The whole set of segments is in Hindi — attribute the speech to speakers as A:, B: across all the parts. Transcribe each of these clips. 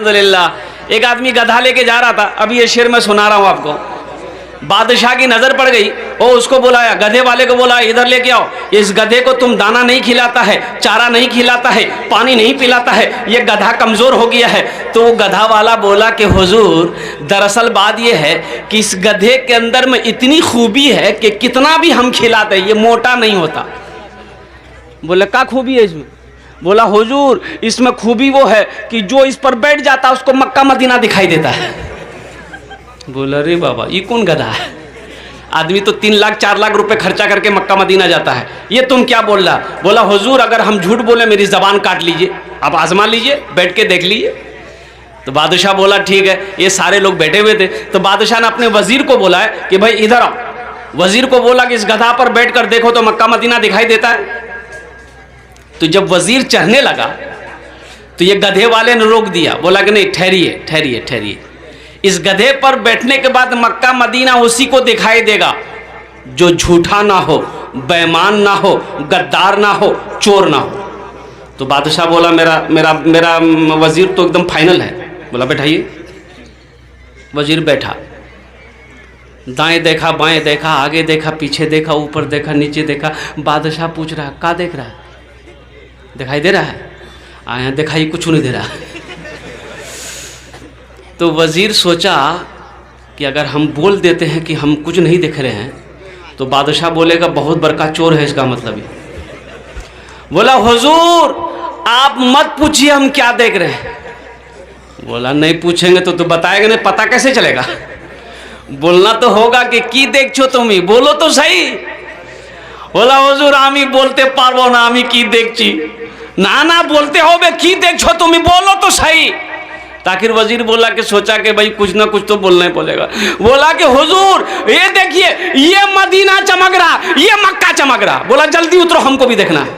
A: अल्हम्दुलिल्लाह। एक आदमी गधा लेके जा रहा था, अभी ये शेर मैं सुना रहा हूँ आपको। बादशाह की नजर पड़ गई, वो उसको बुलाया, गधे वाले को बोला इधर लेके आओ, इस गधे को तुम दाना नहीं खिलाता है, चारा नहीं खिलाता है, पानी नहीं पिलाता है, ये गधा कमजोर हो गया है। तो वो गधा वाला बोला कि हुजूर दरअसल बात ये है कि इस गधे के अंदर में इतनी खूबी है कि कितना भी हम खिलाते ये मोटा नहीं होता। बोले क्या खूबी है इसमें? बोला हुजूर इसमें खूबी वो है कि जो इस पर बैठ जाता है उसको मक्का मदीना दिखाई देता है। बोला अरे बाबा ये कौन गधा है? आदमी तो 3 लाख 4 लाख रुपए खर्चा करके मक्का मदीना जाता है, ये तुम क्या बोल रहा? बोला हुजूर अगर हम झूठ बोले मेरी जबान काट लीजिए, आप आजमा लीजिए, बैठ के देख लीजिए। तो बादशाह बोला ठीक है। ये सारे लोग बैठे हुए थे, तो बादशाह ने अपने वजीर को बोला है कि भाई इधर आओ। वजीर को बोला कि इस गधा पर बैठ कर देखो तो मक्का मदीना दिखाई देता है। तो जब वजीर चढ़ने लगा तो ये गधे वाले ने रोक दिया, बोला कि नहीं ठहरिए ठहरिए ठहरिए, इस गधे पर बैठने के बाद मक्का मदीना उसी को दिखाई देगा जो झूठा ना हो, बेईमान ना हो, गद्दार ना हो, चोर ना हो। तो बादशाह बोला मेरा मेरा मेरा वजीर तो एकदम फाइनल है। बोला बैठाइए। वजीर बैठा, दाएं देखा बाएं देखा, आगे देखा पीछे देखा, ऊपर देखा नीचे देखा। बादशाह पूछ रहा क्या देख रहा है? दिखाई दे रहा है? आया दिखाई कुछ नहीं दे रहा। तो वजीर सोचा कि अगर हम बोल देते हैं कि हम कुछ नहीं देख रहे हैं तो बादशाह बोलेगा बहुत बड़का चोर है, इसका मतलब ये। बोला हुजूर आप मत पूछिए हम क्या देख रहे हैं। बोला नहीं पूछेंगे तो बताएंगे नहीं, पता कैसे चलेगा? बोलना तो होगा कि की देखो तुम ही, बोलो तो सही। बोला हुजूर आमी बोलते पारबो ना, आमी की देखची ना ना बोलते हो बे, की देखो तुम ही, बोलो तो सही। आखिर वजीर बोला कि सोचा कि भाई कुछ ना कुछ तो बोलना ही बोलेगा। बोला कि हुजूर ये देखिए ये मदीना चमक रहा, ये मक्का चमक रहा। बोला जल्दी उतरो हमको भी देखना है।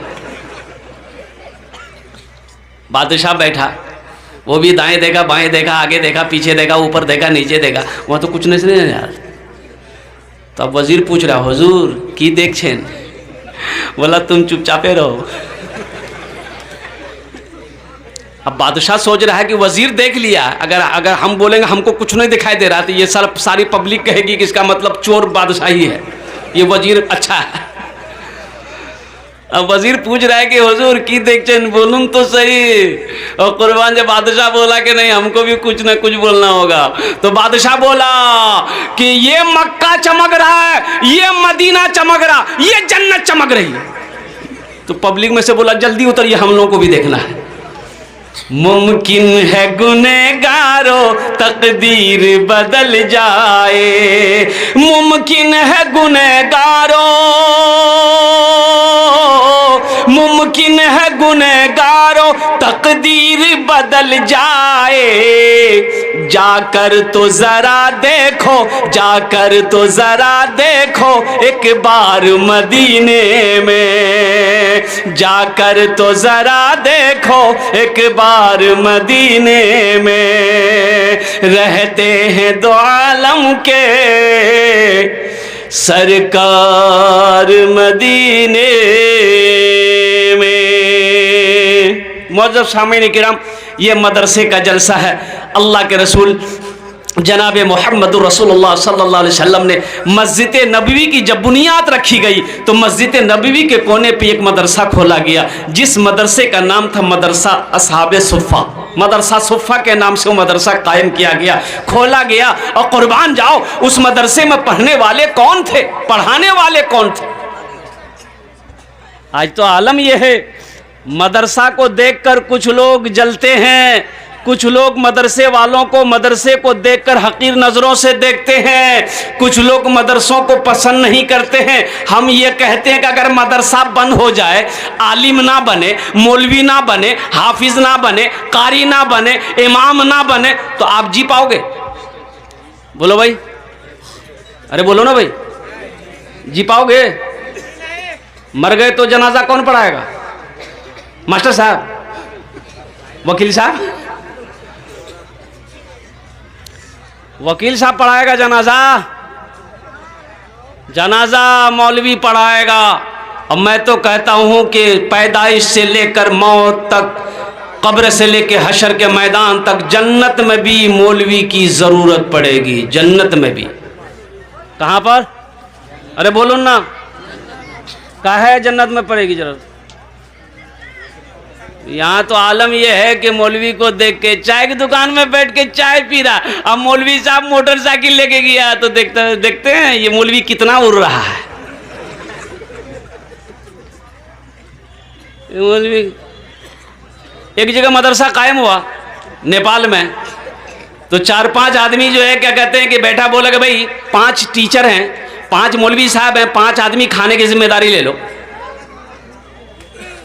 A: बादशाह बैठा, वो भी दाएं देखा बाएं देखा, आगे देखा पीछे देखा, ऊपर देखा नीचे देखा, वहां तो कुछ नहीं यार। तो अब वजीर पूछ रहा हुजूर की देख छेन? बोला तुम चुपचापे रहो। अब बादशाह सोच रहा है कि वजीर देख लिया, अगर हम बोलेंगे हमको कुछ नहीं दिखाई दे रहा तो ये सारी पब्लिक कहेगी कि इसका मतलब चोर बादशाह ही है, ये वजीर अच्छा है। अब वजीर पूछ रहा है कि हुजूर की देखते बोलूं तो सही। और कुर्बान जब बादशाह बोला कि नहीं हमको भी कुछ ना कुछ बोलना होगा, तो बादशाह बोला कि ये मक्का चमक रहा है, ये मदीना चमक रहा, ये जन्नत चमक रही है। तो पब्लिक में से बोला जल्दी उतरिए हम लोगों को भी देखना है। मुमकिन है गुनहगारों तकदीर बदल जाए, मुमकिन है गुनहगारों, मुमकिन है गुनहगारों तकदीर बदल जाए। जाकर तो जरा देखो, जाकर तो जरा देखो एक बार मदीने में, जाकर तो जरा देखो एक बार मदीने में। रहते हैं दो आलम के सरकार मदीने में। मौजूद सामीन किराम, ये मदरसे का जलसा है। अल्लाह के रसूल जनाब मोहम्मद रसूलुल्लाह सल्लल्लाहु अलैहि वसल्लम ने मस्जिद नबवी की जब बुनियाद रखी गई तो मस्जिद नबवी के कोने पे एक मदरसा खोला गया, जिस मदरसे का नाम था मदरसा असहाबे सुफ़ा। मदरसा सुफ़ा के नाम से वो मदरसा कायम किया गया, खोला गया। और कुर्बान जाओ उस मदरसे में पढ़ने वाले कौन थे, पढ़ाने वाले कौन थे? आज तो आलम यह है, मदरसा को देखकर कुछ लोग जलते हैं, कुछ लोग मदरसे वालों को, मदरसे को देखकर हकीर नज़रों से देखते हैं, कुछ लोग मदरसों को पसंद नहीं करते हैं। हम ये कहते हैं कि अगर मदरसा बंद हो जाए, आलिम ना बने, मौलवी ना बने, हाफिज ना बने, कारी ना बने, इमाम ना बने तो आप जी पाओगे? बोलो भाई, अरे बोलो ना भाई, जी पाओगे? मर गए तो जनाजा कौन पढ़ाएगा? मास्टर साहब, वकील साहब, वकील साहब पढ़ाएगा जनाजा, जनाजा मौलवी पढ़ाएगा। और मैं तो कहता हूं कि पैदाइश से लेकर मौत तक कब्र से लेके हशर के मैदान तक जन्नत में भी मौलवी की ज़रूरत पड़ेगी, जन्नत में भी। कहाँ पर? अरे बोलो ना, कहाँ है जन्नत में पड़ेगी जरूरत? यहाँ तो आलम यह है कि मौलवी को देख के चाय की दुकान में बैठ के चाय पी रहा, अब मौलवी साहब मोटरसाइकिल लेके गया तो देखते हैं ये मौलवी कितना उड़ रहा है। मौलवी एक जगह मदरसा कायम हुआ नेपाल में, तो 4-5 आदमी जो है क्या कहते हैं कि बैठा, बोला कि भाई 5 टीचर हैं, 5 मौलवी साहब हैं, 5 आदमी खाने की जिम्मेदारी ले लो।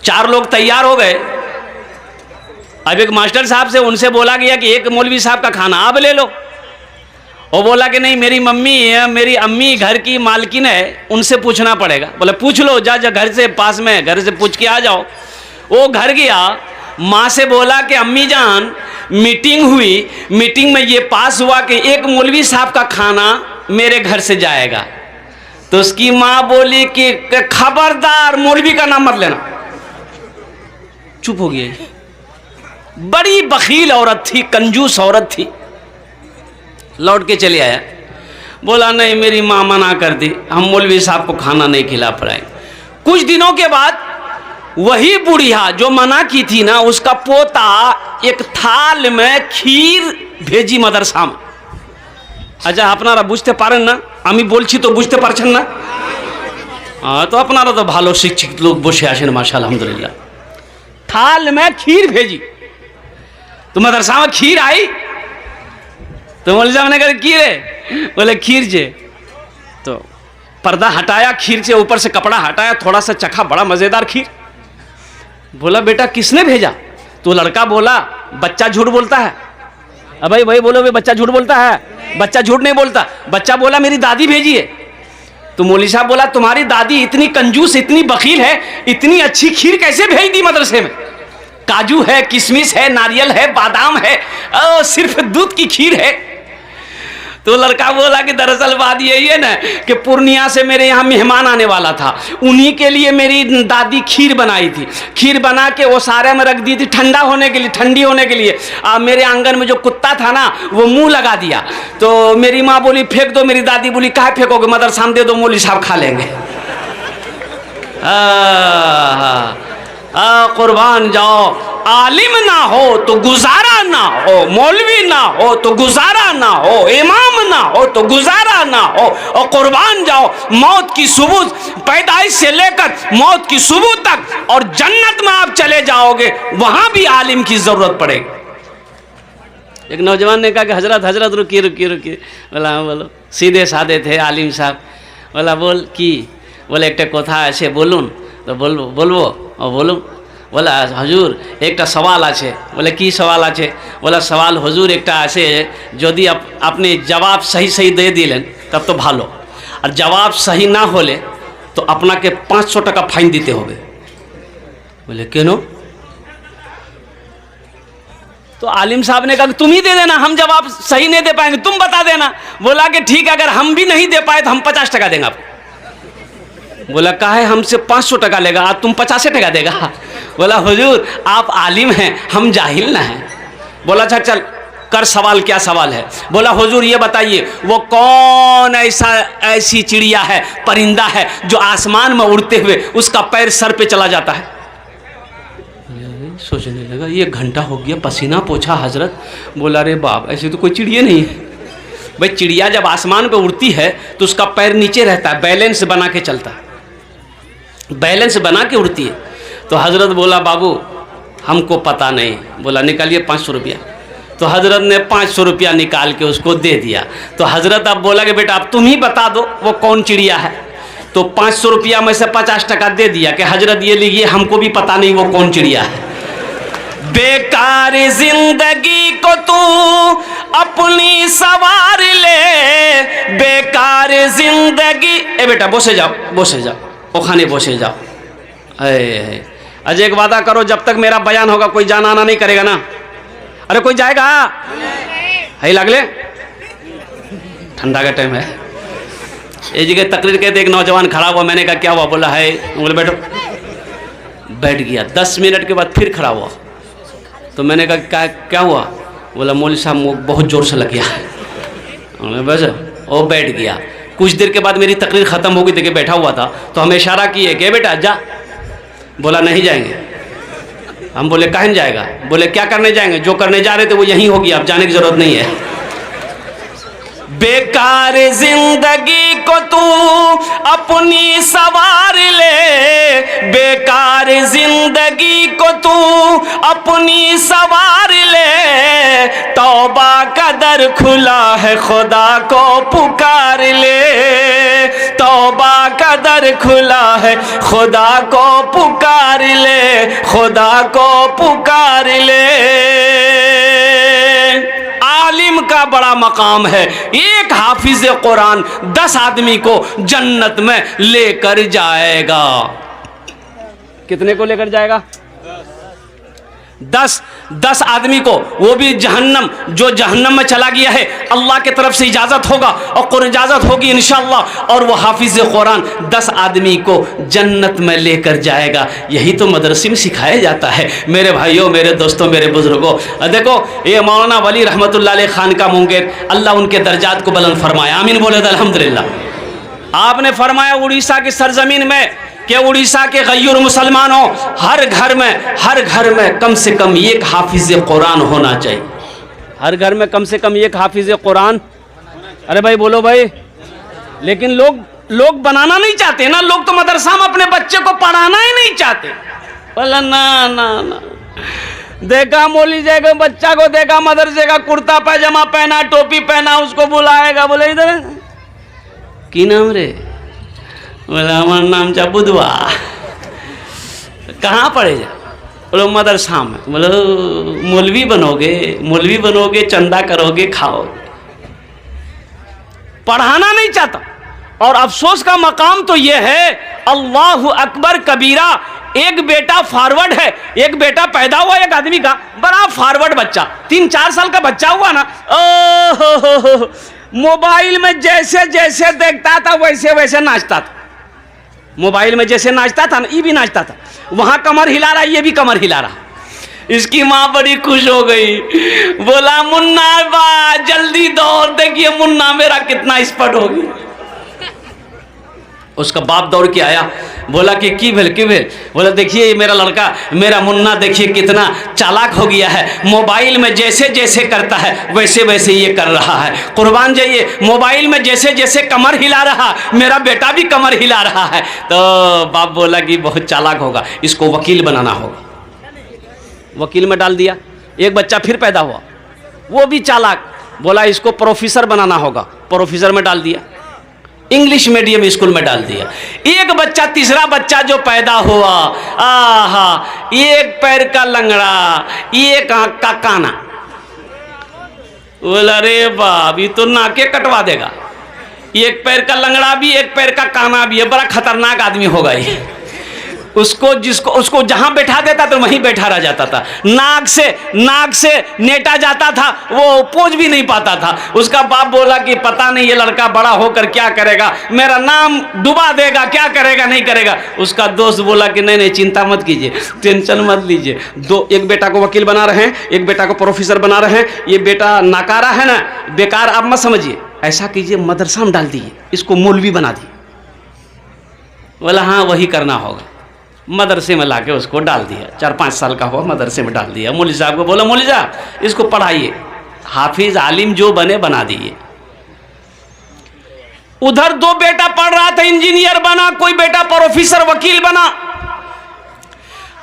A: 4 लोग तैयार हो गए। अब एक मास्टर साहब से उनसे बोला गया कि एक मौलवी साहब का खाना आप ले लो। वो बोला कि नहीं, मेरी मम्मी है, मेरी अम्मी घर की मालकिन है, उनसे पूछना पड़ेगा। बोले पूछ लो, जा घर से पास में, घर से पूछ के आ जाओ। वो घर गया, माँ से बोला कि अम्मी जान मीटिंग हुई, मीटिंग में ये पास हुआ कि एक मौलवी साहब का खाना मेरे घर से जाएगा। तो उसकी माँ बोली कि खबरदार मौलवी का नाम मत लेना। चुप हो गई। बड़ी बखील औरत थी, कंजूस औरत थी। लौट के चले आया, बोला नहीं मेरी माँ मना कर दी, हम मौलवी साहब को खाना नहीं खिला पाएंगे। कुछ दिनों के बाद वही बुढ़िया जो मना की थी ना, उसका पोता एक थाल में खीर भेजी मदरसा में। अच्छा अपनारा बुझते पारें ना, आमी बोलছি तो बुझते पारছেন ना? हाँ तो अपनारा तो भालो शिक्षित लोग बसे आছেন माशाल्लाह अल्हम्दुलिल्लाह। थाल में खीर भेजी, तो मदरसा में खीर आई, तो मौलवी साहब ने कहा खीर है? बोले खीर जे। तो पर्दा हटाया, खीर से ऊपर से कपड़ा हटाया, थोड़ा सा चखा, बड़ा मजेदार खीर। बोला बेटा किसने भेजा? तो लड़का बोला बच्चा झूठ बोलता है। अब भाई बोलो भाई बच्चा झूठ बोलता है? बच्चा झूठ नहीं बोलता। बच्चा बोला मेरी दादी भेजी है। तो मौलवी साहब बोला तुम्हारी दादी इतनी कंजूस, इतनी बखील है, इतनी अच्छी खीर कैसे भेज दी मदरसे में? काजू है, किशमिश है, नारियल है, बादाम है, सिर्फ दूध की खीर है। तो लड़का बोला कि दरअसल बात यही है ना कि पूर्णिया से मेरे यहाँ मेहमान आने वाला था, उन्हीं के लिए मेरी दादी खीर बनाई थी। खीर बना के वो सारे में रख दी थी ठंडा होने के लिए, ठंडी होने के लिए। मेरे आंगन में जो कुत्ता था ना वो मुंह लगा दिया। तो मेरी माँ बोली फेंक दो, मेरी दादी बोली काहे फेंकोगे, मदरसा में दे दो, मौलवी साहब खा लेंगे। कुर्बान जाओ, आलिम ना हो तो गुजारा ना हो, मौलवी ना हो तो गुजारा ना हो, इमाम ना हो तो गुजारा ना हो। और कुर्बान जाओ मौत की सुबह, पैदाइश से लेकर मौत की सुबह तक, और जन्नत में आप चले जाओगे वहां भी आलिम की जरूरत पड़ेगी। एक नौजवान ने कहा कि हजरत रुकिए। बोला हाँ बोलो। सीधे साधे थे आलिम साहब। बोला बोल की? बोले एक कथा आछे बोलून? तो बोलबो बोलो। बोला हजूर एक सवाल आछे। बोले की सवाल आछे? बोला सवाल हजूर एक आछे, यदि आपने जवाब सही दे दिलें तब तो भालो, और जवाब सही ना होले तो अपना के 500 टाका फाइन दीते होगे। बोले क्यों? तो आलिम साहब ने कहा तुम ही दे देना, हम जवाब सही नहीं दे पाएंगे, तुम बता देना। बोला कि ठीक है, अगर हम भी नहीं दे पाए तो हम 50 टाका देंगे आपको। बोला काहे हमसे 500 टाका लेगा, आज तुम 50 टाका देगा? बोला हुजूर आप आलिम हैं, हम जाहिल ना हैं। बोला अच्छा चल कर सवाल, क्या सवाल है? बोला हुजूर ये बताइए वो कौन ऐसी चिड़िया है, परिंदा है जो आसमान में उड़ते हुए उसका पैर सर पे चला जाता है? सोचने लगा 1 घंटा हो गया, पसीना पोछा हजरत। बोला रे बाप ऐसी तो कोई चिड़िया नहीं है। भाई चिड़िया जब आसमान पे उड़ती है तो उसका पैर नीचे रहता है, बैलेंस बना के चलता है, बैलेंस बना के उड़ती है। तो हजरत बोला बाबू हमको पता नहीं। बोला निकालिए 500 रुपया। तो हजरत ने 500 रुपया निकाल के उसको दे दिया। तो हजरत अब बोला कि बेटा अब तुम ही बता दो वो कौन चिड़िया है। तो 500 रुपया में से 50 टाका दे दिया कि हजरत ये लीजिए, हमको भी पता नहीं वो कौन चिड़िया है। बेकार जिंदगी को तू अपनी सवार ले, बेकार जिंदगी। ए बेटा बसे जाओ, ओखाने बसे जाओ। अजय एक वादा करो, जब तक मेरा बयान होगा कोई जाना आना नहीं करेगा ना? अरे कोई जाएगा? है लगले ठंडा का टाइम है। ये जगह तकरीर कहते एक नौजवान खड़ा हुआ, मैंने कहा क्या हुआ? बोला है। बोले बैठो। बैठ गया। 10 मिनट के बाद फिर खड़ा हुआ। तो मैंने कहा क्या हुआ? बोला मौलवी साहब बहुत ज़ोर से लग गया। बस वो बैठ गया। कुछ देर के बाद मेरी तकरीर ख़त्म हो गई, देखिए बैठा हुआ था, तो हमें इशारा किए कि बेटा जा। बोला नहीं जाएंगे। हम बोले कहाँ जाएगा? बोले क्या करने जाएंगे, जो करने जा रहे थे वो यहीं होगी, अब जाने की ज़रूरत नहीं है। बेकार जिंदगी को तू अपनी सवार ले, बेकार जिंदगी को तू अपनी सवार ले, तौबा का दर खुला है खुदा को पुकार ले, तौबा का दर खुला है खुदा को पुकार ले, खुदा को पुकार ले। आलिम का बड़ा मकाम है, एक हाफिज कुरान 10 आदमी को जन्नत में लेकर जाएगा। कितने को लेकर जाएगा? 10 आदमी को, वो भी जहन्नम, जो जहन्नम में चला गया है अल्लाह की तरफ से इजाज़त होगा और इजाज़त होगी इंशाअल्लाह, और वो हाफिज कुरान 10 आदमी को जन्नत में लेकर जाएगा। यही तो मदरसे में सिखाया जाता है मेरे भाइयों, मेरे दोस्तों, मेरे बुजुर्गों। देखो ये मौलाना वली रहमतुल्लाह अलैह खान का मुंगेर, अल्लाह उनके दर्जात को बुलंद फरमाया, आमीन बोले तो अल्हम्दुलिल्लाह। आपने फरमाया उड़ीसा की सरजमीन में कि उड़ीसा के गैर मुसलमानों, हर घर में कम से कम एक हाफिज कुरान होना चाहिए। हर घर में कम से कम एक हाफिज कुरान। अरे भाई बोलो भाई। लेकिन लोग बनाना नहीं चाहते ना, लोग तो मदरसा में अपने बच्चे को पढ़ाना ही नहीं चाहते। बोला ना देखा मौली जाएगा, बच्चा को देखा मदरसे का कुर्ता पैजामा पहना, टोपी पहना, उसको बुलाएगा, बोले इधर की नाम रे? बोला हमारा नाम चा बुधवा। कहाँ पढ़े जा? बोलो मदरसा में। बोलो मौलवी बनोगे, चंदा करोगे, खाओगे। पढ़ाना नहीं चाहता। और अफसोस का मकाम तो यह है, अल्लाहु अकबर कबीरा, एक बेटा फॉरवर्ड है, एक बेटा पैदा हुआ एक आदमी का, बड़ा फॉरवर्ड बच्चा, 3-4 साल का बच्चा हुआ ना, ओहो, मोबाइल में जैसे जैसे देखता था वैसे वैसे नाचता था। मोबाइल में जैसे नाचता था ना, ये भी नाचता था, वहां कमर हिला रहा, ये भी कमर हिला रहा। इसकी माँ बड़ी खुश हो गई, बोला मुन्ना बा जल्दी दौड़, देखिए मुन्ना मेरा कितना स्पट हो गया। उसका बाप दौड़ के आया, बोला कि की भेल। बोला देखिए मेरा लड़का, मेरा मुन्ना देखिए कितना चालाक हो गया है, मोबाइल में जैसे जैसे करता है वैसे वैसे ये कर रहा है। कुर्बान जाइए, मोबाइल में जैसे जैसे कमर हिला रहा, मेरा बेटा भी कमर हिला रहा है। तो बाप बोला कि बहुत चालाक होगा, इसको वकील बनाना होगा। वकील में डाल दिया। एक बच्चा फिर पैदा हुआ, वो भी चालाक, बोला इसको प्रोफेसर बनाना होगा, प्रोफेसर में डाल दिया। इंग्लिश मीडियम स्कूल में डाल दिया। एक बच्चा, तीसरा बच्चा जो पैदा हुआ, आहा, एक पैर का लंगड़ा, एक आंख का काना। बोला रे बाप, ये तो नाके कटवा देगा। एक पैर का लंगड़ा भी, एक पैर का काना भी है, बड़ा खतरनाक आदमी होगा ये। उसको जहां बैठा देता तो वहीं बैठा रह जाता था। नाक से नेटा जाता था, वो पोज भी नहीं पाता था। उसका बाप बोला कि पता नहीं ये लड़का बड़ा होकर क्या करेगा, मेरा नाम डुबा देगा, क्या करेगा नहीं करेगा। उसका दोस्त बोला कि नहीं चिंता मत कीजिए, टेंशन मत लीजिए। एक बेटा को वकील बना रहे हैं, एक बेटा को प्रोफेसर बना रहे हैं। ये बेटा नाकारा है ना, बेकार आप मत समझिए, ऐसा कीजिए मदरसा में डाल दीजिए, इसको मौलवी बना दिए। बोला हाँ वही करना होगा। मदरसे में लाके उसको डाल दिया। 4-5 साल का हुआ, मदरसे में डाल दिया। मौलवी साहब को बोला मौलवी साहब इसको पढ़ाइए, हाफिज आलिम जो बने बना दिए। उधर 2 बेटा पढ़ रहा था, इंजीनियर बना, कोई बेटा प्रोफेसर वकील बना।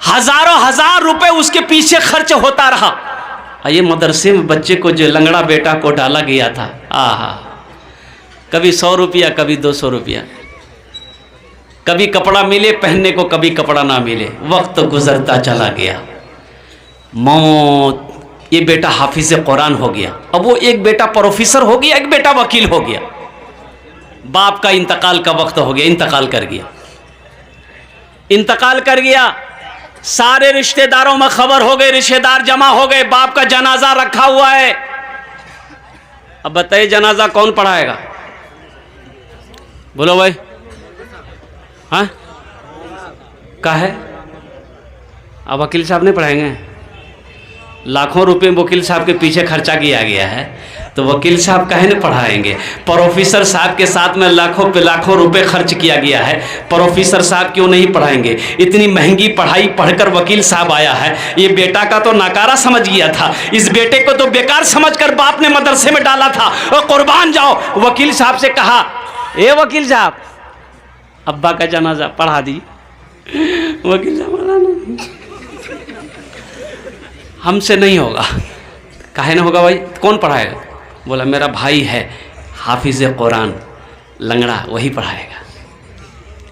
A: हजारों हजार रुपए उसके पीछे खर्च होता रहा। ये मदरसे में बच्चे को जो लंगड़ा बेटा को डाला गया था, आहा, कभी 100 रुपया, कभी 200 रुपया, कभी कपड़ा मिले पहनने को, कभी कपड़ा ना मिले। वक्त गुजरता चला गया, मौत। ये बेटा हाफिज कुरान हो गया। अब वो एक बेटा प्रोफेसर हो गया, एक बेटा वकील हो गया। बाप का इंतकाल का वक्त हो गया, इंतकाल कर गया। सारे रिश्तेदारों में खबर हो गई, रिश्तेदार जमा हो गए, बाप का जनाजा रखा हुआ है। अब बताइए जनाजा कौन पढ़ाएगा? बोलो भाई। हाँ क्या है? अब वकील साहब नहीं पढ़ाएंगे? लाखों रुपए वकील साहब के पीछे खर्चा किया गया है, तो वकील साहब काहे न पढ़ाएंगे? प्रोफेसर साहब के साथ में लाखों पे लाखों रुपए खर्च किया गया है, प्रोफेसर साहब क्यों नहीं पढ़ाएंगे? इतनी महंगी पढ़ाई पढ़कर वकील साहब आया है, ये बेटा का तो नकारा समझ गया था, इस बेटे को तो बेकार समझकर बाप ने मदरसे में डाला था, और कुर्बान जाओ। वकील साहब से कहा, ए वकील साहब, अब्बा का जनाजा पढ़ा दी। वकील साहब बोला नहीं, हमसे नहीं होगा। काहे ना होगा भाई? कौन पढ़ाएगा? बोला मेरा भाई है हाफिज कुरान लंगड़ा, वही पढ़ाएगा।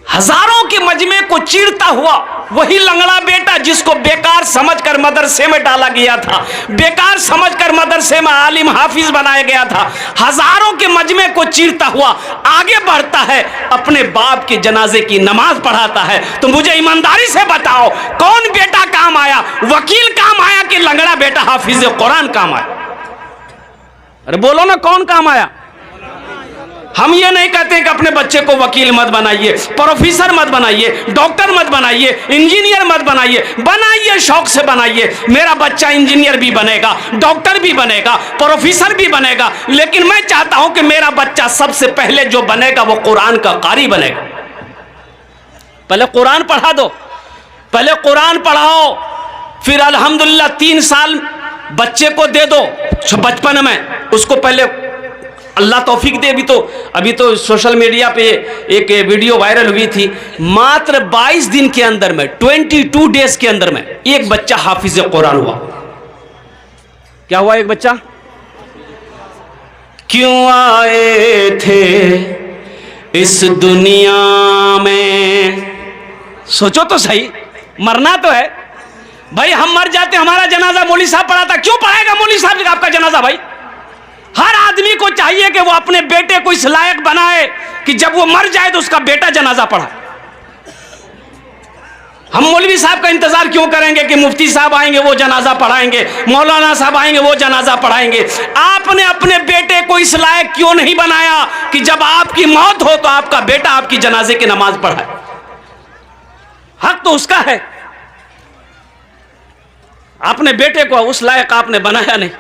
A: हजारों के मजमे को चीरता हुआ वही लंगड़ा बेटा जिसको बेकार समझकर मदरसे में डाला गया था, बेकार समझकर मदरसे में आलिम हाफिज बनाया गया था, हजारों के मजमे को चीरता हुआ आगे बढ़ता है, अपने बाप के जनाजे की नमाज पढ़ाता है। तो मुझे ईमानदारी से बताओ, कौन बेटा काम आया? वकील काम आया कि लंगड़ा बेटा हाफिज कुरान काम आया? अरे बोलो ना, कौन काम आया? हम ये नहीं कहते कि अपने बच्चे को वकील मत बनाइए, प्रोफेसर मत बनाइए, डॉक्टर मत बनाइए, इंजीनियर मत बनाइए, बनाइए शौक से बनाइए। मेरा बच्चा इंजीनियर भी बनेगा, डॉक्टर भी बनेगा, प्रोफेसर भी बनेगा, लेकिन मैं चाहता हूं कि मेरा बच्चा सबसे पहले जो बनेगा वो कुरान का कारी बनेगा। पहले कुरान पढ़ा दो, पहले कुरान पढ़ाओ, फिर अल्हम्दुलिल्लाह 3 साल बच्चे को दे दो बचपन में, उसको पहले अल्लाह तौफीक दे। अभी तो सोशल मीडिया पे एक वीडियो वायरल हुई थी, मात्र 22 दिन के अंदर में, 22 डेज के अंदर में एक बच्चा हाफिज कुरान हुआ। क्या हुआ? एक बच्चा। क्यों आए थे इस दुनिया में? सोचो तो सही, मरना तो है भाई। हम मर जाते, हमारा जनाजा मौलवी साहब पढ़ाता, क्यों पढ़ाएगा मौलवी साहब आपका जनाजा? भाई हर आदमी को चाहिए कि वो अपने बेटे को इस लायक बनाए कि जब वो मर जाए तो उसका बेटा जनाजा पढ़ा। हम मौलवी साहब का इंतजार क्यों करेंगे कि मुफ्ती साहब आएंगे वो जनाजा पढ़ाएंगे, मौलाना साहब आएंगे वो जनाजा पढ़ाएंगे? आपने अपने बेटे को इस लायक क्यों नहीं बनाया कि जब आपकी मौत हो तो आपका बेटा आपकी जनाजे की नमाज पढ़ाए? हक तो उसका है। अपने बेटे को उस लायक आपने बनाया नहीं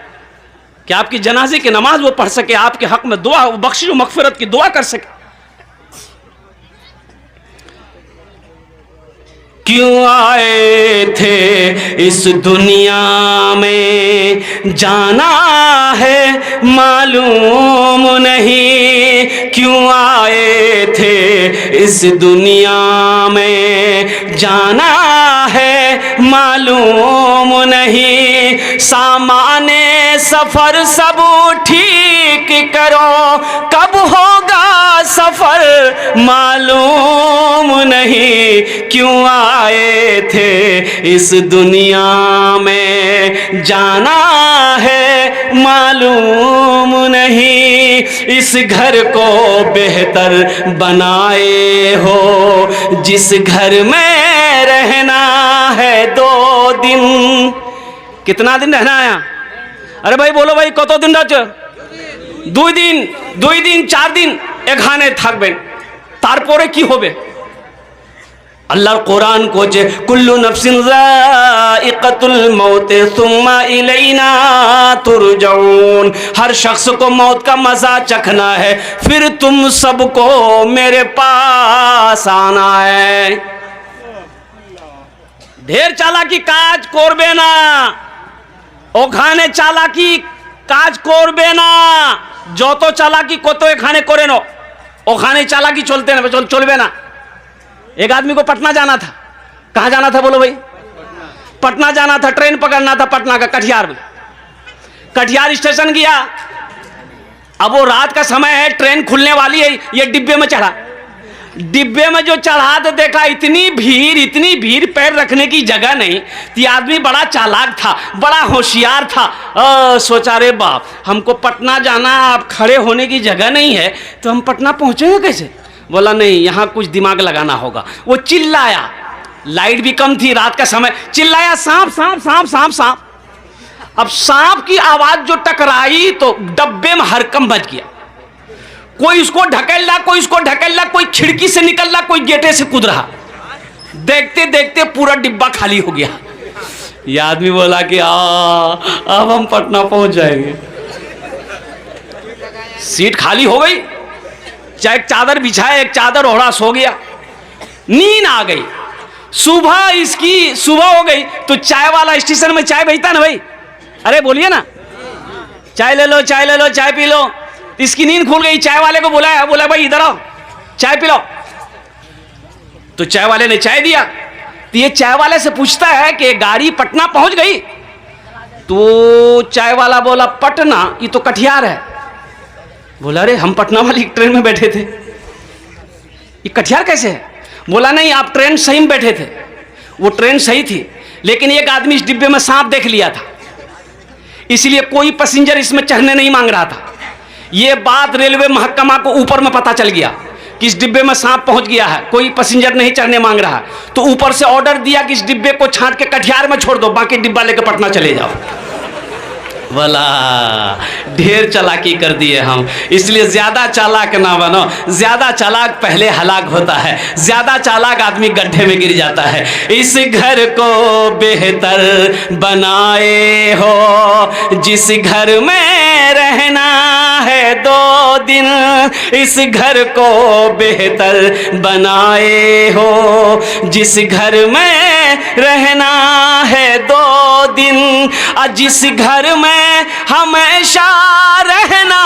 A: कि आपकी जनाजे की नमाज वो पढ़ सके, आपके हक में दुआ, बख्शिश व मगफिरत की दुआ कर सके। क्यों आए थे इस दुनिया में, जाना है मालूम नहीं। क्यों आए थे इस दुनिया में, जाना है मालूम नहीं। सामाने सफर सब ठीक करो, कब होगा सफर मालूम नहीं। क्यों आए थे इस दुनिया में, जाना है मालूम नहीं। इस घर को बेहतर बनाए हो, जिस घर में रहना है 2 दिन। कितना दिन रहना है? अरे भाई बोलो भाई, कत दिन रह? 2 दिन, 2 दिन 4 दिन एखाने থাকবে, তারপরে কি হবে? अल्लाह कुरान को जे कुल्लु नफ्सिन ज़ाइक़तुल मौत सुम्मा इलैना तुरजाऊन। हर शख्स को मौत का मजा चखना है, फिर तुम सबको मेरे पास आना है। ढेर चालाकी काज करबे ना, ওখানে চালাকি কাজ করবে না। যত চালাকি কত এখানে করে নো, ওখানে चालाकी चलते ना। एक आदमी को पटना जाना था। कहाँ जाना था बोलो भाई? पटना जाना था, ट्रेन पकड़ना था पटना का, कटिहार में। कटिहार स्टेशन गया, अब वो रात का समय है, ट्रेन खुलने वाली है, ये डिब्बे में चढ़ा। डिब्बे में जो चढ़ा तो देखा इतनी भीड़, पैर रखने की जगह नहीं। तो आदमी बड़ा चालाक था, बड़ा होशियार था। सोचा रे बाप, हमको पटना जाना, आप खड़े होने की जगह नहीं है, तो हम पटना पहुंचेंगे कैसे? बोला नहीं, यहाँ कुछ दिमाग लगाना होगा। वो चिल्लाया, लाइट भी कम थी, रात का समय, चिल्लाया सांप सांप सांप सांप सांप। अब सांप की आवाज जो टकराई तो डब्बे में हरकम बच गया। कोई उसको ढकेल रहा, कोई उसको ढकेल रहा, कोई खिड़की से निकल रहा, कोई गेटे से कूद रहा। देखते देखते पूरा डिब्बा खाली हो गया। ये आदमी बोला कि अब हम पटना पहुंच जाएंगे। सीट खाली हो गई, चाहे एक चादर बिछाए, एक चादर ओढ़ा, सो गया। नींद आ गई। सुबह हो गई तो चाय वाला स्टेशन में चाय बेचता ना भाई, अरे बोलिए ना, चाय ले लो, चाय ले लो, चाय पी लो। इसकी नींद खुल गई। चाय वाले को बुलाया, बोला भाई इधर आओ, चाय पी लो। तो चाय वाले ने चाय दिया। तो ये चाय वाले से पूछता है कि गाड़ी पटना पहुंच गई। तो चाय वाला बोला पटना, ये तो कटिहार है। बोला अरे हम पटना वाली ट्रेन में बैठे थे, ये कटिहार कैसे है? बोला नहीं, आप ट्रेन सही में बैठे थे, वो ट्रेन सही थी, लेकिन एक आदमी इस डिब्बे में सांप देख लिया था, इसलिए कोई पैसेंजर इसमें चढ़ने नहीं मांग रहा था। ये बात रेलवे महकमा को ऊपर में पता चल गया कि इस डिब्बे में सांप पहुंच गया है, कोई पैसेंजर नहीं चढ़ने मांग रहा। तो ऊपर से ऑर्डर दिया कि इस डिब्बे को छांट के कटिहार में छोड़ दो, बाकी डिब्बा लेकर पटना चले जाओ। बोला ढेर चालाकी कर दिए हम, इसलिए ज्यादा चालाक ना बनो। ज्यादा चालाक पहले हलाक होता है, ज्यादा चालाक आदमी गड्ढे में गिर जाता है। इस घर को बेहतर बनाए हो, जिस घर में रहना है 2 दिन, इस घर को बेहतर बनाए हो, जिस घर में रहना है 2 दिन, जिस घर में हमेशा रहना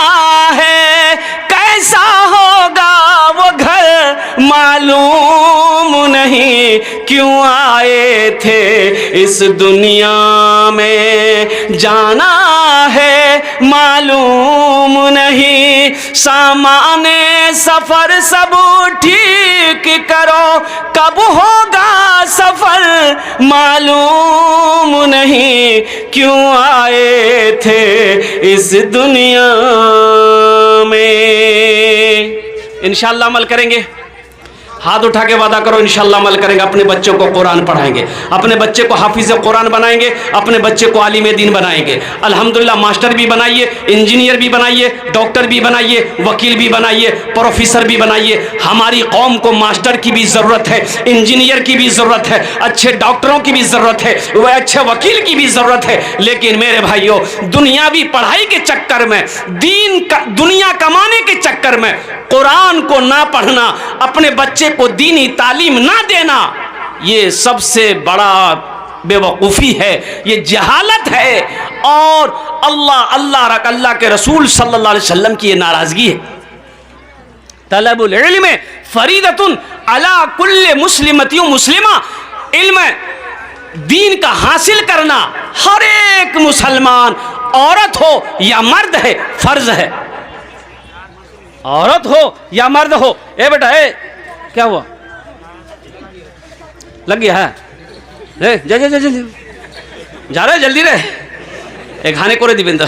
A: है, कैसा होगा वो घर मालूम नहीं, क्यों आए थे इस दुनिया में, जाना है मालूम नहीं। सामाने सफर सब ठीक करो, कब होगा सफर मालूम नहीं, क्यों आए थे इस दुनिया में। इंशाअल्लाह अमल करेंगे, हाथ उठा के वादा करो इंशाअल्लाह अमल करेंगे। अपने बच्चों को कुरान पढ़ाएंगे, अपने बच्चे को हाफिज कुरान बनाएंगे, अपने बच्चे को आलिम दीन बनाएंगे। अल्हम्दुलिल्लाह मास्टर भी बनाइए, इंजीनियर भी बनाइए, डॉक्टर भी बनाइए, वकील भी बनाइए, प्रोफेसर भी बनाइए। हमारी कौम को मास्टर की भी ज़रूरत है, इंजीनियर की भी ज़रूरत है, अच्छे डॉक्टरों की भी ज़रूरत है, वह अच्छे वकील की भी ज़रूरत है। लेकिन मेरे भाइयों, दुनियावी पढ़ाई के चक्कर में, दुनिया कमाने के चक्कर में कुरान को ना पढ़ना, अपने बच्चे को दीनी तालीम ना देना, ये सबसे बड़ा बेवकूफ़ी है, ये जहालत है। और अल्लाह के रसूल सल्लल्लाहु अलैहि वसल्लम की ये नाराज़गी है। तलबुल इल्म फरीदतुन अला कुल्ले मुस्लिमतियो मुस्लिमा, इल्म दीन का हासिल करना हर एक मुसलमान, औरत हो या मर्द है, फर्ज है। औरत हो या मर्द हो। ए बेटा, ए क्या हुआ, लग गया है? जा जा जा जा जा रहे जल्दी रे, एक खाने को रे दिवेंद्र।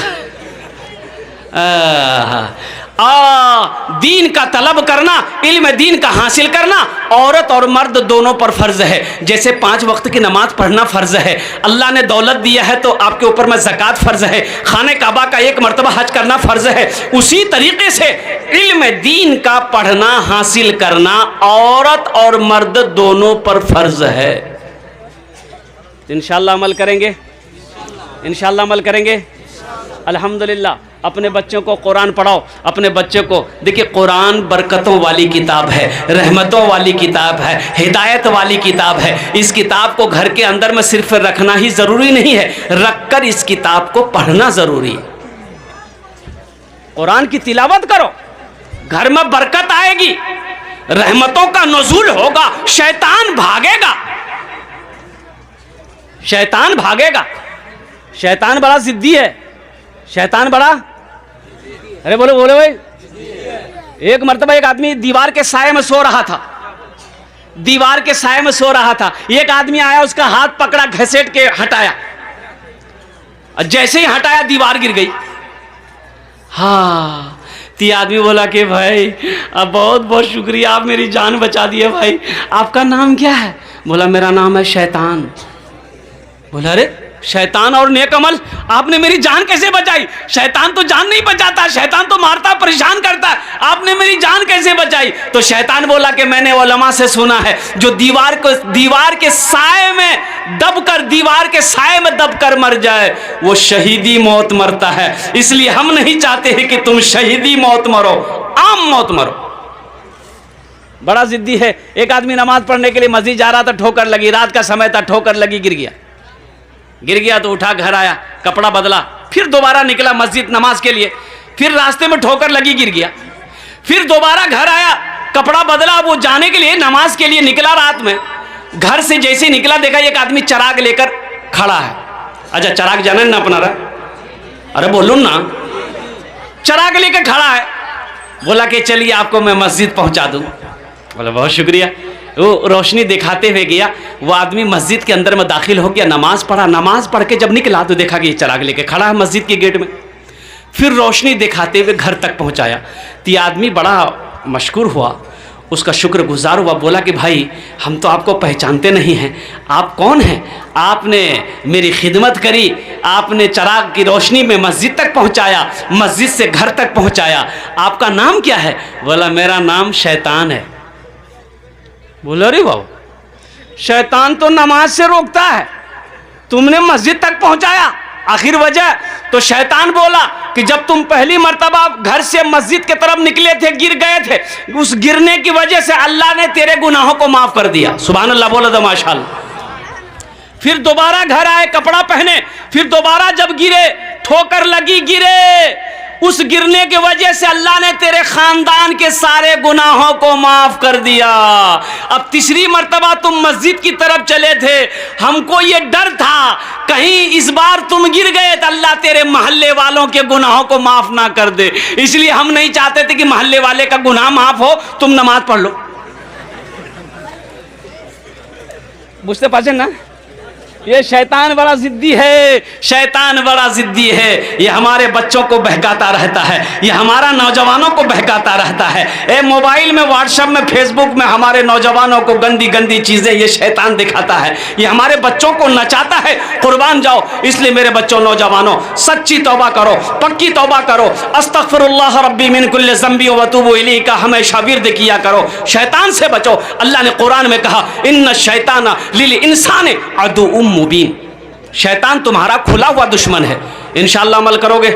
A: दीन का तलब करना, इल्म दीन का हासिल करना औरत और मर्द दोनों पर फर्ज है। जैसे 5 वक्त की नमाज पढ़ना फर्ज है, अल्लाह ने दौलत दिया है तो आपके ऊपर में ज़कात फर्ज है, खाने काबा का 1 मरतबा हज करना फर्ज है। उसी तरीके से इल्म दीन का पढ़ना हासिल करना औरत और मर्द दोनों पर फर्ज है। इंशाअल्लाह अमल करेंगे, इंशाअल्लाह अमल करेंगे। अल्हम्दुलिल्लाह अपने बच्चों को कुरान पढ़ाओ, अपने बच्चे को। देखिए कुरान बरकतों वाली किताब है, रहमतों वाली किताब है, हिदायत वाली किताब है। इस किताब को घर के अंदर में सिर्फ रखना ही ज़रूरी नहीं है, रखकर इस किताब को पढ़ना ज़रूरी है। कुरान की तिलावत करो, घर में बरकत आएगी, रहमतों का नुज़ूल होगा, शैतान भागेगा, शैतान भागेगा। शैतान बड़ा जिद्दी है, शैतान बड़ा, अरे बोलो बोलो भाई। एक मर्तबा एक आदमी दीवार के साये में सो रहा था, दीवार के साये में सो रहा था। एक आदमी आया, उसका हाथ पकड़ा, घसीट के हटाया, और जैसे ही हटाया दीवार गिर गई। हाँ, तो आदमी बोला कि भाई अब बहुत बहुत शुक्रिया, आप मेरी जान बचा दिए भाई। आपका नाम क्या है? बोला मेरा नाम है शैतान। बोला अरे शैतान और नेक अमल, आपने मेरी जान कैसे बचाई? शैतान तो जान नहीं बचाता, शैतान तो मारता परेशान करता, आपने मेरी जान कैसे बचाई? तो शैतान बोला कि मैंने उलमा से सुना है जो दीवार के साए में दबकर, दीवार के साए में दबकर मर जाए वो शहीदी मौत मरता है। इसलिए हम नहीं चाहते हैं कि तुम शहीदी मौत मरो, आम मौत मरो। बड़ा जिद्दी है। एक आदमी नमाज पढ़ने के लिए मस्जिद जा रहा था, ठोकर लगी, रात का समय था, ठोकर लगी, गिर गया तो उठा, घर आया, कपड़ा बदला, फिर दोबारा निकला मस्जिद नमाज के लिए, फिर रास्ते में ठोकर लगी, गिर गया, फिर दोबारा घर आया, कपड़ा बदला, वो जाने के लिए नमाज के लिए निकला। रात में घर से जैसे निकला देखा एक आदमी चराग लेकर खड़ा है। अच्छा चराग जाने ना अपना रहा, अरे बोलू ना, चराग लेकर खड़ा है। बोला कि चलिए आपको मैं मस्जिद पहुंचा दूं। बोला बहुत शुक्रिया। वो रोशनी दिखाते हुए गया, वो आदमी मस्जिद के अंदर में दाखिल हो गया, नमाज पढ़ा, नमाज पढ़ के जब निकला तो देखा कि ये चराग लेके खड़ा है मस्जिद के गेट में। फिर रोशनी दिखाते हुए घर तक पहुंचाया तो ये आदमी बड़ा मशकूर हुआ, उसका शुक्रगुजार हुआ। बोला कि भाई हम तो आपको पहचानते नहीं हैं, आप कौन हैं? आपने मेरी खिदमत करी, आपने चराग की रोशनी में मस्जिद तक पहुंचाया, मस्जिद से घर तक पहुंचाया, आपका नाम क्या है? बोला मेरा नाम शैतान है। बोला अरे बाबा, शैतान तो नमाज से रोकता है, तुमने मस्जिद तक पहुंचाया, आखिर वजह? तो शैतान बोला कि जब तुम पहली मर्तबा घर से मस्जिद की तरफ निकले थे, गिर गए थे, उस गिरने की वजह से अल्लाह ने तेरे गुनाहों को माफ कर दिया। सुभान अल्लाह, बोला तो माशाअल्लाह। फिर दोबारा घर आए, कपड़ा पहने, फिर दोबारा जब गिरे, ठोकर लगी, गिरे, उस गिरने की वजह से अल्लाह ने तेरे खानदान के सारे गुनाहों को माफ कर दिया। अब तीसरी मर्तबा तुम मस्जिद की तरफ चले थे, हमको ये डर था कहीं इस बार तुम गिर गए तो अल्लाह तेरे मोहल्ले वालों के गुनाहों को माफ ना कर दे, इसलिए हम नहीं चाहते थे कि मोहल्ले वाले का गुनाह माफ हो, तुम नमाज पढ़ लो। बुझते पाचन ना, ये शैतान बड़ा जिद्दी है, शैतान बड़ा जिद्दी है। ये हमारे बच्चों को बहकाता रहता है, ये हमारा नौजवानों को बहकाता रहता है। ए मोबाइल में, व्हाट्सएप में, फेसबुक में हमारे नौजवानों को गंदी गंदी चीज़ें ये शैतान दिखाता है, ये हमारे बच्चों को नचाता है। कुर्बान जाओ। इसलिए मेरे बच्चों, नौजवानों, सच्ची तौबा करो, पक्की तौबा करो। अस्तगफिरुल्लाह रब्बी मिन कुल्लि ज़ंबी व अतूबु इलैहि का हमेशा विर्द किया करो। शैतान से बचो। अल्लाह ने कुरान में कहा इन्न शैतान लिल इंसान अदुव्वुम मुबीन, शैतान तुम्हारा खुला हुआ दुश्मन है। इंशाअल्लाह अमल करोगे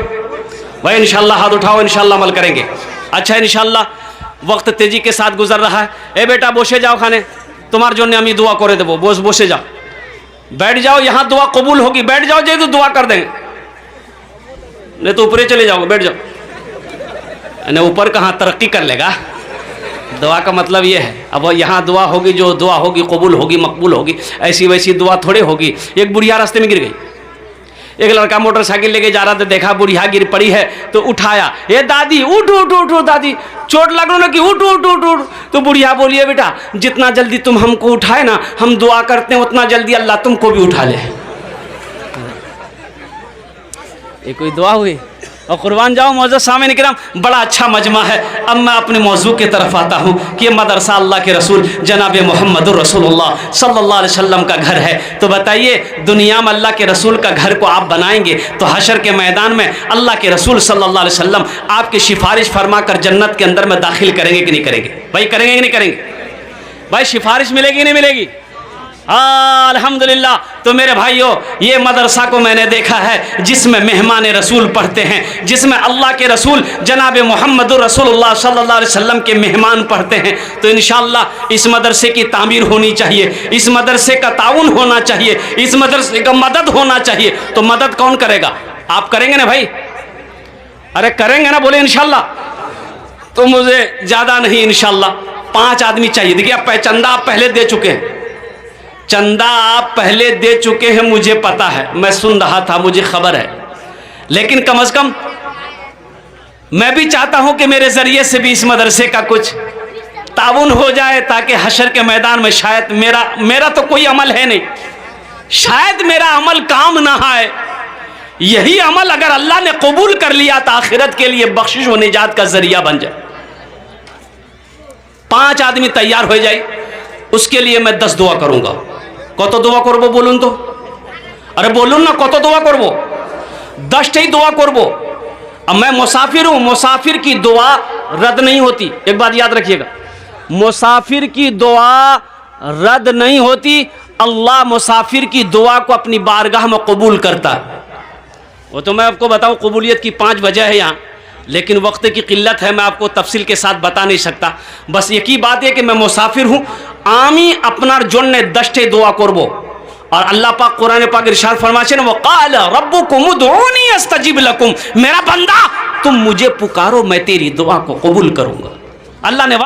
A: भाई? इंशाअल्लाह हाथ उठाओ, इंशाअल्लाह अमल करेंगे। अच्छा इंशाअल्लाह। वक्त तेजी के साथ गुजर रहा है। ए बेटा बोसे जाओ खाने, तुम्हार जो अमी दुआ करे देवो, बोसे जाओ, बैठ जाओ, यहाँ दुआ कबूल होगी, बैठ जाओ, जय तो दुआ कर देंगे, नहीं तो ऊपर चले जाओगे, बैठ जाओ। नहीं ऊपर कहाँ तरक्की कर लेगा, दुआ का मतलब ये है। अब यहाँ दुआ होगी, जो दुआ होगी कबूल होगी, मकबूल होगी, ऐसी वैसी दुआ थोड़े होगी। एक बुढ़िया रास्ते में गिर गई, एक लड़का मोटरसाइकिल लेके जा रहा था, देखा बुढ़िया गिर पड़ी है तो उठाया, ये दादी उठ उठ उठ उठ, दादी चोट लग रहा कि उठ उठ उठ उठ। तो बुढ़िया बोलिए बेटा जितना जल्दी तुम हमको उठाए ना, हम दुआ करते हैं उतना जल्दी अल्लाह तुमको भी उठा ले। ये कोई दुआ हुई? और कुर्बान जाओ मौजूद सामने किराम, बड़ा अच्छा मजमा है। अब मैं अपने मौजू की तरफ आता हूँ कि मदरसा अल्लाह के रसूल जनाब मोहम्मदुर रसूलुल्लाह सल्लल्लाहु अलैहि वसल्लम का घर है। तो बताइए दुनिया में अल्लाह के रसूल का घर को आप बनाएंगे तो हशर के मैदान में अल्लाह के रसूल सल्लल्लाहु अलैहि वसल्लम आपकी सिफारिश फरमा कर जन्नत के अंदर में दाखिल करेंगे कि नहीं करेंगे? भाई करेंगे कि नहीं करेंगे? भाई सिफारिश मिलेगी कि नहीं मिलेगी? अल्हम्दुलिल्लाह। तो मेरे भाइयों, ये मदरसा को मैंने देखा है जिसमें मेहमान रसूल पढ़ते हैं, जिसमें अल्लाह के रसूल जनाब मोहम्मदुर रसूलुल्लाह सल्लल्लाहु अलैहि वसल्लम के मेहमान पढ़ते हैं। तो इंशाअल्लाह इस मदरसे की तामीर होनी चाहिए, इस मदरसे का ताउन होना चाहिए, इस मदरसे का मदद होना चाहिए। तो मदद कौन करेगा? आप करेंगे ना भाई? अरे करेंगे ना? बोले इंशाअल्लाह। तो मुझे ज़्यादा नहीं, इंशाअल्लाह 5 आदमी चाहिए। देखिए आप चंदा आप पहले दे चुके हैं, चंदा आप पहले दे चुके हैं, मुझे पता है, मैं सुन रहा था, मुझे खबर है। लेकिन कम से कम मैं भी चाहता हूं कि मेरे जरिए से भी इस मदरसे का कुछ ताउन हो जाए, ताकि हशर के मैदान में शायद मेरा तो कोई अमल है नहीं, शायद मेरा अमल काम ना आए, यही अमल अगर अल्लाह ने कबूल कर लिया तो आखिरत के लिए बख्शिश व निजात का जरिया बन जाए। 5 आदमी तैयार हो जाए, उसके लिए मैं 10 दुआ करूंगा। कत दुआ करबो बोलून तो? अरे बोलून ना कत দোয়া করব, 10টাই দোয়া করব। अब मैं मुसाफिर हूं, मुसाफिर की दुआ रद्द नहीं होती। एक बात याद रखिएगा, मुसाफिर की दुआ रद्द नहीं होती। अल्लाह मुसाफिर की दुआ को अपनी बारगाह में कबूल करता है। वो तो मैं आपको बताऊं, कबूलियत की 5 वजह है यहाँ, लेकिन वक्त की किल्लत है, मैं आपको तफसील के साथ बता नहीं सकता। बस एक ही बात है कि मैं मुसाफिर हूँ, आमी अपनार जन्ने 10टे दुआ करबो। और अल्लाह पाक कुरान पाक इरशाद फरमाते हैं, वक़ाल रब्बुकुम उदऊनी अस्तजिब लकुम, मेरा बंदा तुम मुझे पुकारो मैं तेरी दुआ को कबूल करूंगा। अल्लाह ने